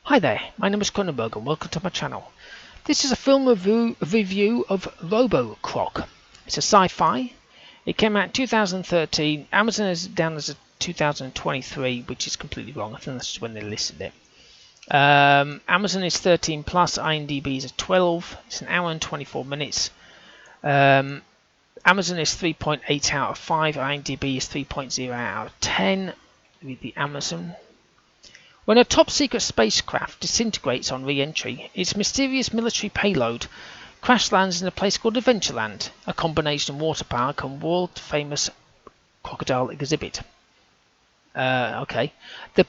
Hi there, my name is Kronenberg and welcome to my channel. This is a film review of Robocroc. It's a sci-fi. It came out in 2013. Amazon is down as a 2023, which is completely wrong. I think that's just when they listed it. Amazon is 13 plus, IMDb is a 12. It's an hour and 24 minutes. Amazon is 3.8 out of 5. IMDb is 3.0 out of 10. Read the Amazon. When a top-secret spacecraft disintegrates on re-entry, its mysterious military payload crash lands in a place called Adventureland, a combination water park and world-famous crocodile exhibit. The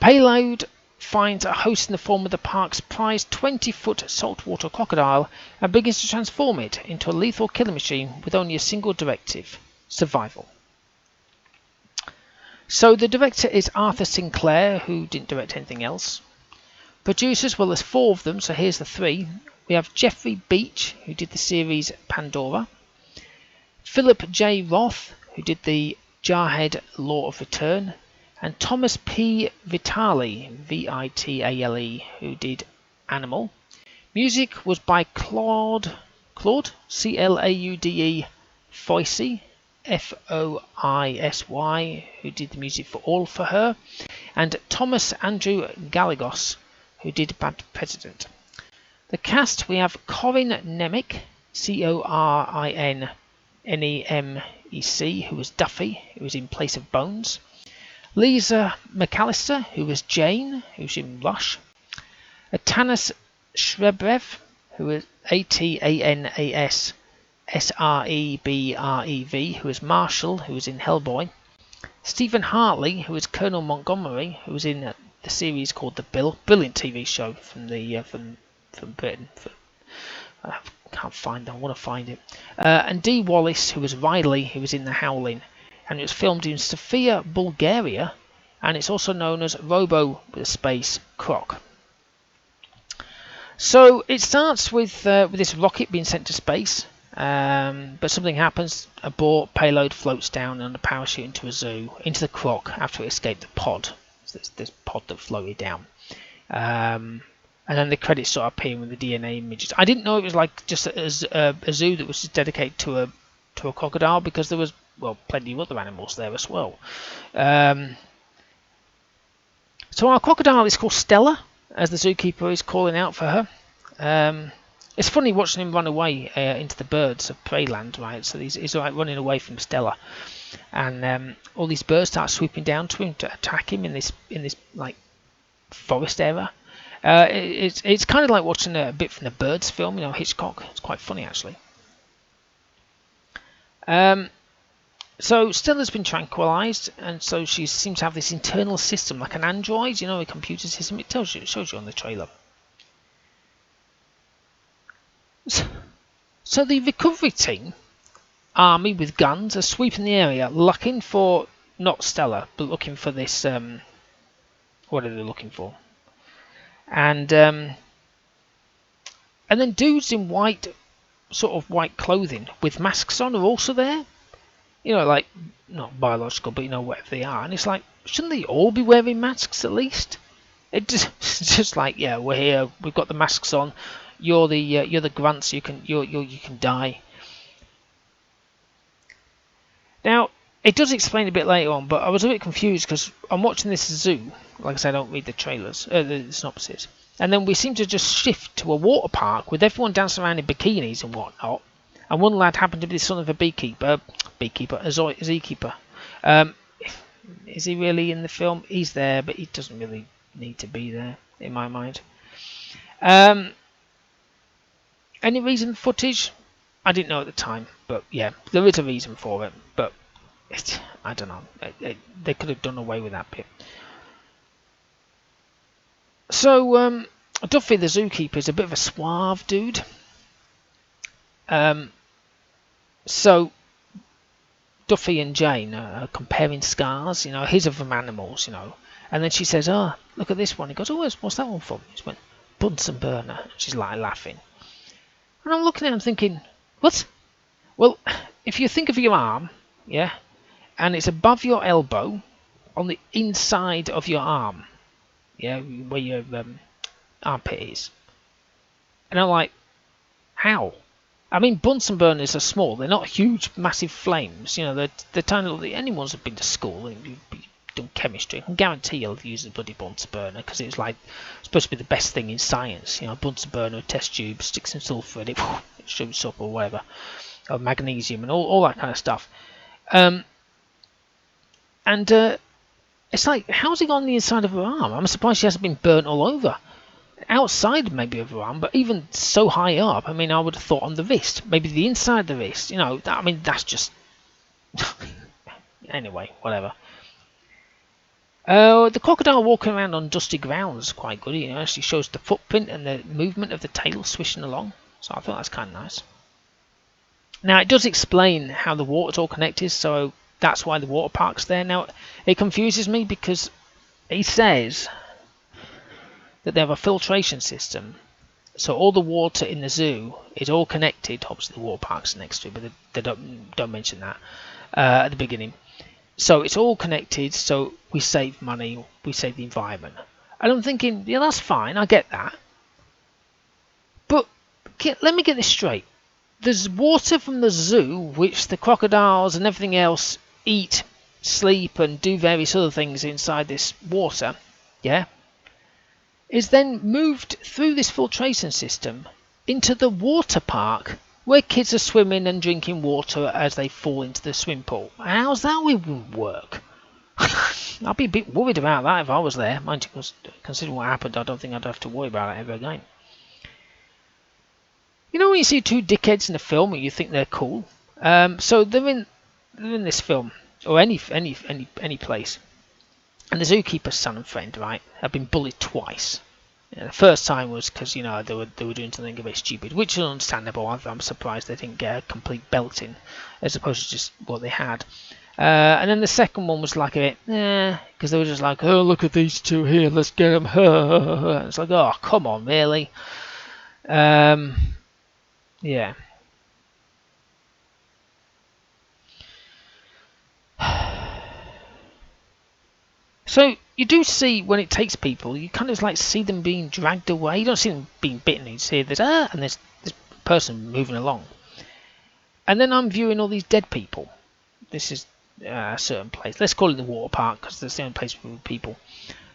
payload finds a host in the form of the park's prized 20-foot saltwater crocodile and begins to transform it into a lethal killing machine with only a single directive: survival. So the director is Arthur Sinclair, who didn't direct anything else. Producers, well, there's 4 of them, so here's the 3. We have Jeffrey Beach, who did the series Pandora. Philip J. Roth, who did the Jarhead Law of Return. And Thomas P. Vitale, V-I-T-A-L-E, who did Animal. Music was by Claude, C-L-A-U-D-E, Foisy, F-O-I-S-Y, who did the music for All for Her, and Thomas Andrew Gallegos, who did Bad President. The cast, we have Corin Nemec, C-O-R-I-N-N-E-M-E-C, who was Duffy, who was in Place of Bones. Lisa McAllister, who was Jane, who's in Rush. Tanis Shrebrev, who is A-T-A-N-A-S S-R-E-B-R-E-V, who is Marshall, who was in Hellboy. Stephen Hartley, who is Colonel Montgomery, who was in the series called The Bill, brilliant TV show from Britain. I can't find it. I want to find it. And Dee Wallace, who was Riley, who was in The Howling, and it was filmed in Sofia, Bulgaria, and it's also known as Robo with a space Croc. So it starts with this rocket being sent to space. But something happens, abort, payload floats down on a parachute into a zoo, into the Croc after it escaped the pod. So this pod that floated down. And then the credits start appearing with the DNA images. I didn't know it was like just a zoo that was just dedicated to a crocodile, because there was, well, plenty of other animals there as well. So our crocodile is called Stella, as the zookeeper is calling out for her. It's funny watching him run away into the birds of Preyland, right? So he's like running away from Stella, and all these birds start swooping down to him to attack him in this like forest area. It's kind of like watching a bit from the Birds film, you know, Hitchcock. It's quite funny actually. So Stella's been tranquilized, and so she seems to have this internal system like an android, you know, a computer system. It shows you on the trailer. So the recovery team, army with guns, are sweeping the area, looking for, not Stella, but looking for this, what are they looking for? And then dudes in white clothing with masks on are also there. You know, like, not biological, but you know, whatever they are. And it's like, shouldn't they all be wearing masks at least? It's just like, yeah, we're here, we've got the masks on. You're the grunts. You can die. Now it does explain a bit later on, but I was a bit confused because I'm watching this zoo. Like I said, I don't read the trailers, the synopsis, and then we seem to just shift to a water park with everyone dancing around in bikinis and whatnot. And one lad happened to be the son of a zookeeper. Is he really in the film? He's there, but he doesn't really need to be there in my mind. Any reason for footage? I didn't know at the time, but yeah, there is a reason for it. But I don't know. They could have done away with that bit. So Duffy, the zookeeper, is a bit of a suave dude. So Duffy and Jane are comparing scars. You know, his are from animals. You know, and then she says, "Oh, look at this one." He goes, "Oh, what's that one from?" He went, "Bunsen burner." She's like laughing. And I'm looking at him thinking, what? Well, if you think of your arm, yeah, and it's above your elbow, on the inside of your arm, yeah, where your armpit is. And I'm like, how? I mean, Bunsen burners are small. They're not huge, massive flames. You know, they're tiny little... Anyone's been to school and you've done chemistry, I can guarantee you'll use a bloody Bunsen burner, because it's like supposed to be the best thing in science. You know, a Bunsen burner, a test tube, stick some sulfur in it, it shoots up or whatever, or magnesium and all that kind of stuff. It's like, how's it got on the inside of her arm? I'm surprised she hasn't been burnt all over. Outside maybe of her arm, but even so high up, I mean, I would have thought on the wrist, maybe the inside of the wrist. You know, I mean, that's just... Anyway, whatever. The crocodile walking around on dusty ground is quite good. You know, actually shows the footprint and the movement of the tail swishing along. So I thought that's kind of nice. Now, it does explain how the water's all connected, so that's why the water park's there. Now, it confuses me because he says that they have a filtration system, so all the water in the zoo is all connected. Obviously, the water park's next to it, but they don't mention that at the beginning. So it's all connected, so we save money, we save the environment. And I'm thinking, yeah, that's fine, I get that. But let me get this straight. There's water from the zoo, which the crocodiles and everything else eat, sleep, and do various other things inside this water, yeah? Is then moved through this filtration system into the water park, where kids are swimming and drinking water as they fall into the swimming pool. How's that would work? I'd be a bit worried about that if I was there. Mind you, considering what happened, I don't think I'd have to worry about it ever again. You know when you see two dickheads in a film and you think they're cool? So they're in this film, or any place. And the zookeeper's son and friend, right, have been bullied twice. Yeah, the first time was because, you know, they were doing something a bit stupid, which is understandable. I'm surprised they didn't get a complete belting, as opposed to just what they had. And then the second one was like a bit, because they were just like, oh, look at these two here, let's get them. It's like, oh, come on, really? Yeah. So you do see when it takes people, you kind of like see them being dragged away. You don't see them being bitten. You see there's and there's this person moving along, and then I'm viewing all these dead people. This is a certain place. Let's call it the water park because there's the only place with people,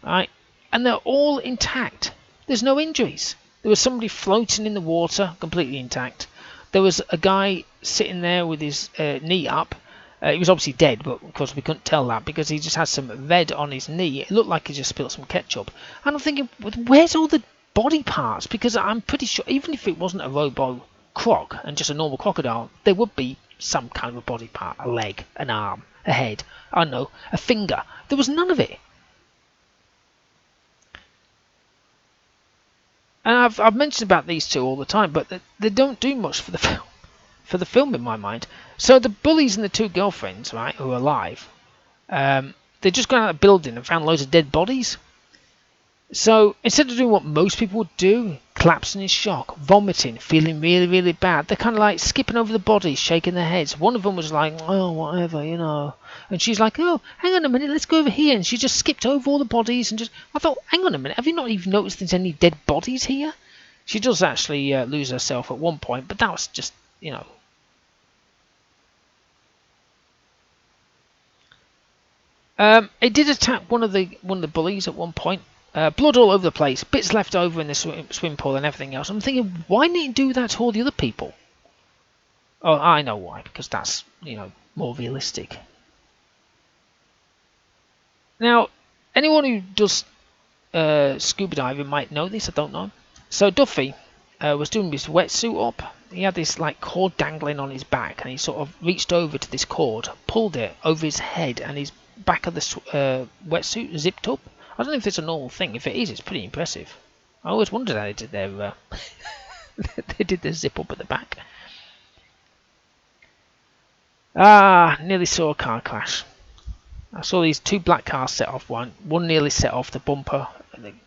right? And they're all intact. There's no injuries. There was somebody floating in the water, completely intact. There was a guy sitting there with his knee up. He was obviously dead, but of course we couldn't tell that because he just had some red on his knee. It looked like he just spilled some ketchup. And I'm thinking, where's all the body parts? Because I'm pretty sure, even if it wasn't a Robocroc and just a normal crocodile, there would be some kind of a body part. A leg, an arm, a head, I don't know, a finger. There was none of it. And I've mentioned about these two all the time, but they don't do much for the film. For the film, in my mind. So the bullies and the two girlfriends, right, who are alive, they just got out of the building and found loads of dead bodies. So instead of doing what most people would do, collapsing in shock, vomiting, feeling really, really bad, they're kind of like skipping over the bodies, shaking their heads. One of them was like, oh, whatever, you know. And she's like, oh, hang on a minute, let's go over here. And she just skipped over all the bodies and just... I thought, hang on a minute, have you not even noticed there's any dead bodies here? She does actually lose herself at one point, but that was just, you know... It did attack one of the bullies at one point. Blood all over the place, bits left over in the swim pool and everything else. I'm thinking, why didn't he do that to all the other people? Oh, I know why, because that's, you know, more realistic. Now, anyone who does scuba diving might know this. I don't know. So Duffy was doing his wetsuit up. He had this like cord dangling on his back, and he sort of reached over to this cord, pulled it over his head, and his back of the wetsuit zipped up. I don't know if it's a normal thing. If it is, it's pretty impressive. I always wondered how they did their they did their zip up at the back. Nearly saw a car crash. I saw these two black cars set off. One nearly set off the bumper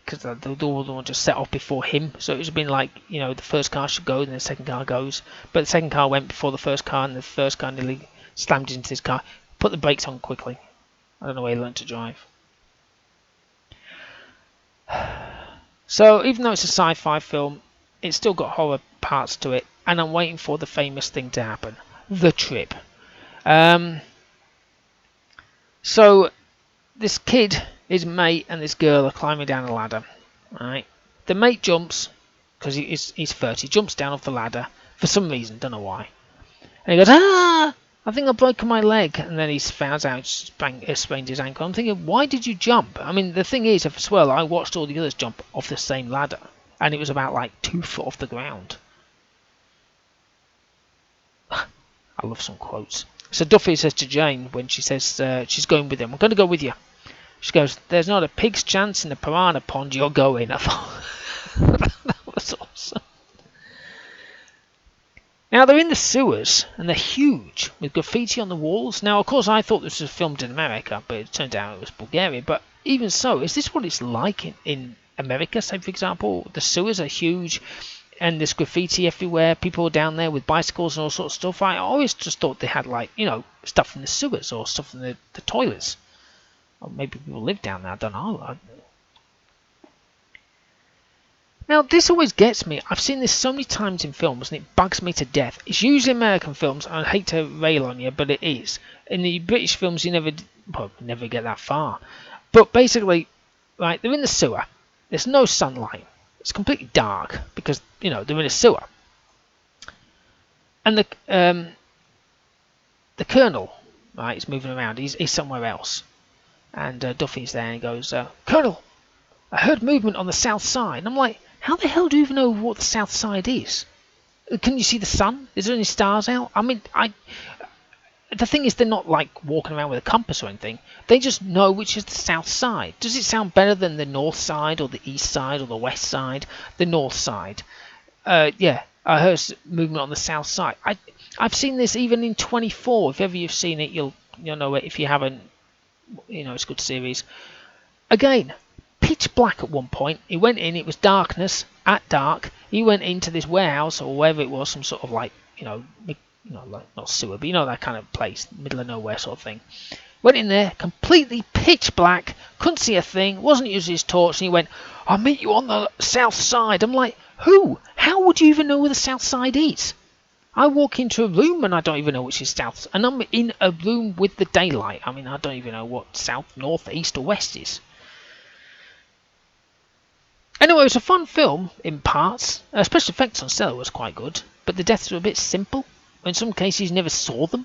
because the other one just set off before him. So it was been like, you know, the first car should go, then the second car goes. But the second car went before the first car, and the first car nearly slammed into his car. Put the brakes on quickly. I don't know where he learned to drive. So even though it's a sci-fi film, it's still got horror parts to it, and I'm waiting for the famous thing to happen, the trip. So this kid, his mate, and this girl are climbing down a ladder. Right, the mate jumps because he's 30, jumps down off the ladder for some reason, don't know why, and he goes, "Ah! I think I've broken my leg," and then he found out sprained his ankle. I'm thinking, why did you jump? I mean, the thing is, as well, I watched all the others jump off the same ladder, and it was about like 2 foot off the ground. I love some quotes. So Duffy says to Jane when she says she's going with him, "I'm going to go with you." She goes, "There's not a pig's chance in the piranha pond you're going." I thought that was awesome. Now they're in the sewers and they're huge with graffiti on the walls. Now, of course, I thought this was filmed in America, but it turned out it was Bulgaria. But even so, is this what it's like in America? Say, for example, the sewers are huge and there's graffiti everywhere. People are down there with bicycles and all sorts of stuff. I always just thought they had, like, you know, stuff from the sewers or stuff from the toilets. Or maybe people live down there. I don't know. Now, this always gets me. I've seen this so many times in films, and it bugs me to death. It's usually American films, and I hate to rail on you, but it is. In the British films, you never get that far. But basically, right, they're in the sewer. There's no sunlight. It's completely dark because, you know, they're in a sewer. And the colonel, right, is moving around. He's somewhere else. And Duffy's there and he goes, "Colonel, I heard movement on the south side." And I'm like, how the hell do you even know what the south side is? Can you see the sun? Is there any stars out? I mean, the thing is, they're not like walking around with a compass or anything. They just know which is the south side. Does it sound better than the north side or the east side or the west side? The north side. Yeah, I heard movement on the south side. I've seen this even in 24. If ever you've seen it, you'll know it. If you haven't, you know, it's a good series. Again, pitch black at one point. He went in, it was darkness, at dark. He went into this warehouse or wherever it was, some sort of like, like, not sewer, but that kind of place, middle of nowhere sort of thing. Went in there, completely pitch black, couldn't see a thing, wasn't using his torch, and he went, "I'll meet you on the south side." I'm like, who? How would you even know where the south side is? I walk into a room and I don't even know which is south, and I'm in a room with the daylight. I mean, I don't even know what south, north, east, or west is. Anyway, it was a fun film in parts. Special effects on Stella was quite good, but the deaths were a bit simple. In some cases, you never saw them.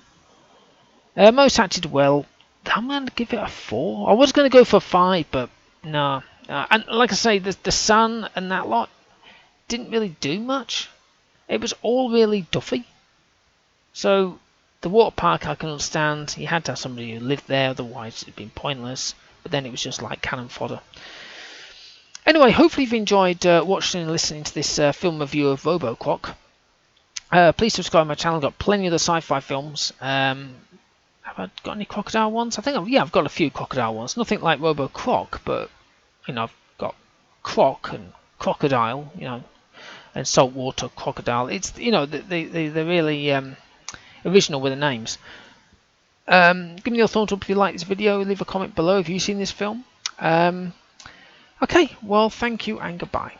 Most acted well. I'm going to give it a 4. I was going to go for 5, but no. And like I say, the sun and that lot didn't really do much. It was all really Duffy. So the water park I can understand. You had to have somebody who lived there, otherwise it'd been pointless. But then it was just like cannon fodder. Anyway, hopefully you've enjoyed watching and listening to this film review of Robocroc. Please subscribe to my channel. I've got plenty of other sci-fi films. Have I got any crocodile ones? I've got a few crocodile ones. Nothing like Robocroc, but I've got croc and crocodile, and saltwater crocodile. It's they're really original with the names. Give me your thumbs up if you like this video. Leave a comment below if you've seen this film. Okay, well, thank you and goodbye.